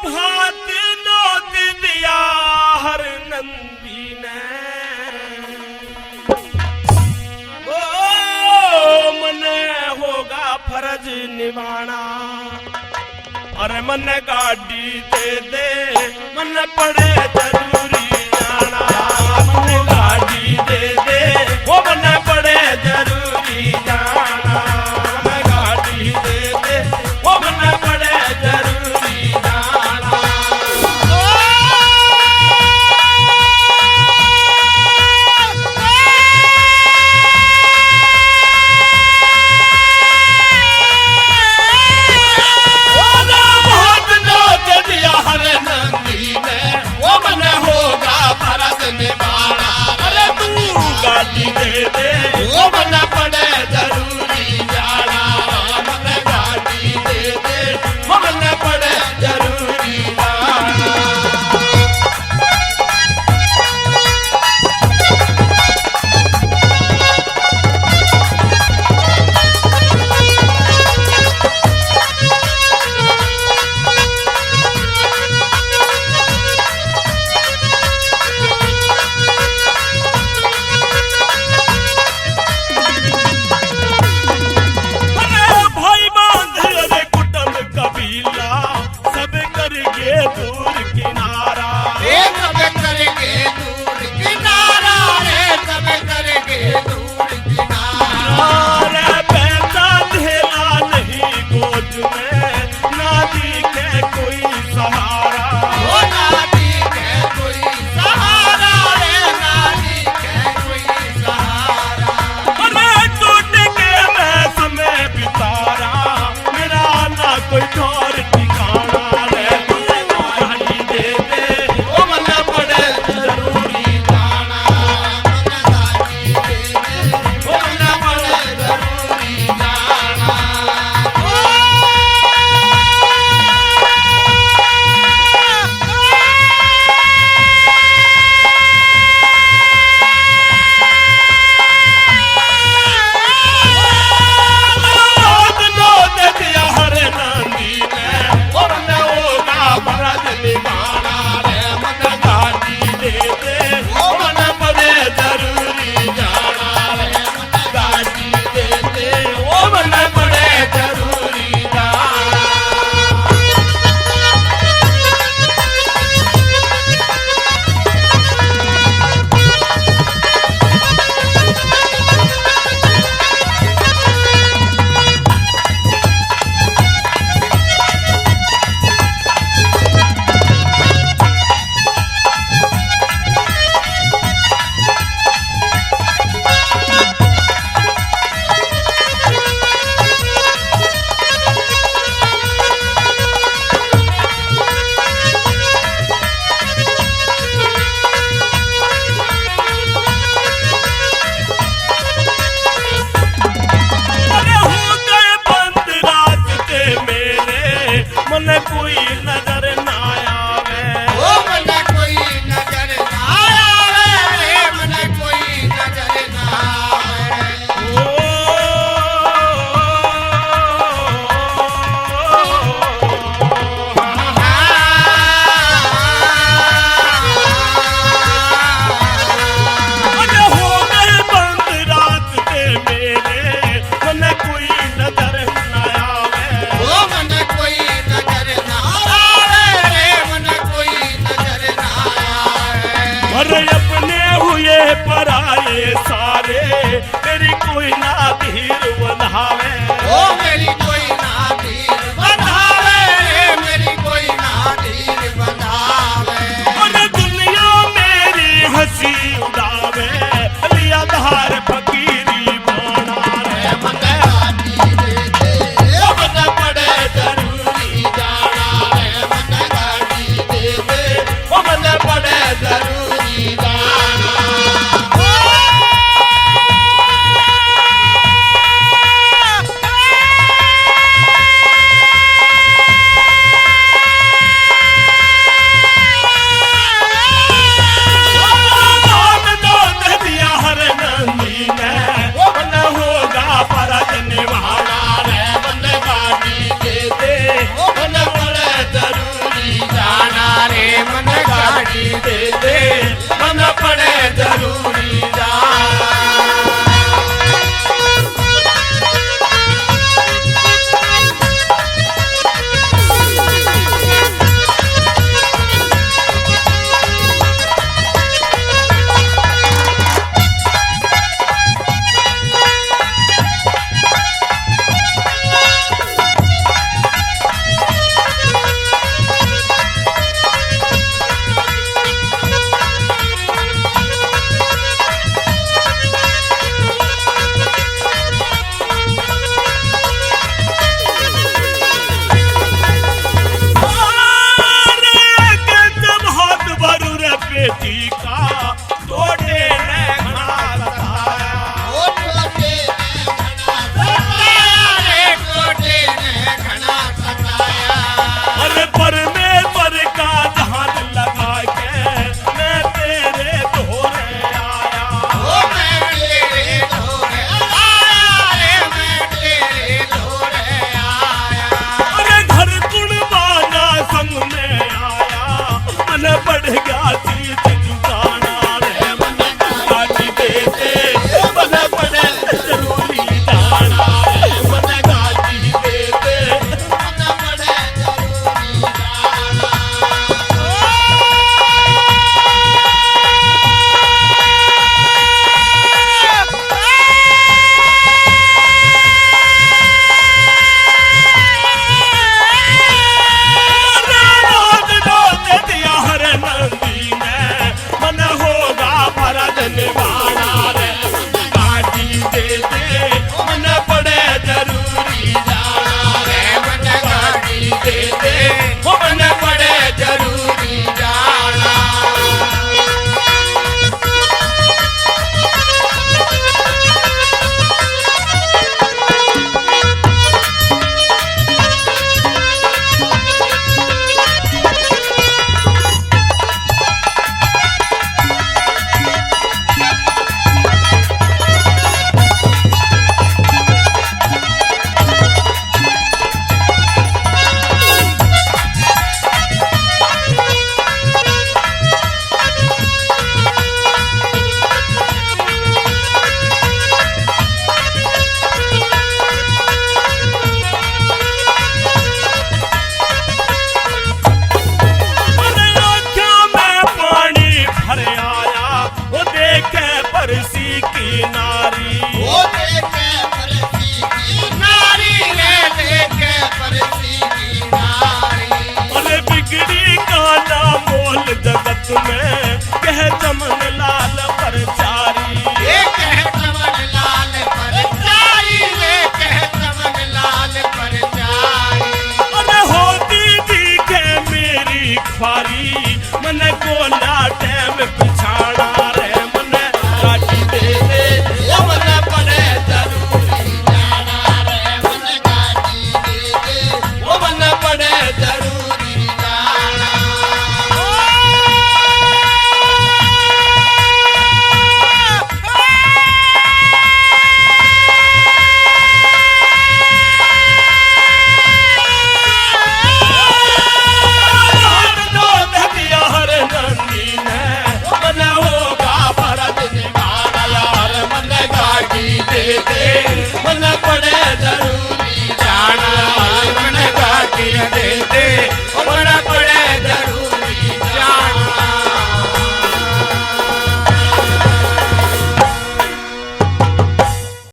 भात नोत दिया हर नंदी ने ओ मने होगा फर्ज निभाना अरे मन गाड़ी दे दे मन पड़े जरूरी जाना मन गाड़ी दे दे वो मन पड़े जरूरी जाना मन गाड़ी दे दे वो मन पड़े जरूरी जाना गाड़ी दे दे वो बना एक में कह चमन लाल परचारी ये कह चमन लाल परचारी रे कह चमन लाल परचारी अरे होती दिखे मेरी ख्वारी मन गोला टैम पिछाड़ा रे मन गाड़ी दे दे वो मन पड़े जरूरी जाना रे मन गाड़ी दे दे वो मन पड़े जरूरी जाना दो दतिया हर नंदी ने मन होगा फर्ज निभाना यार मन गाड़ी दे दे मन पड़े जरूरी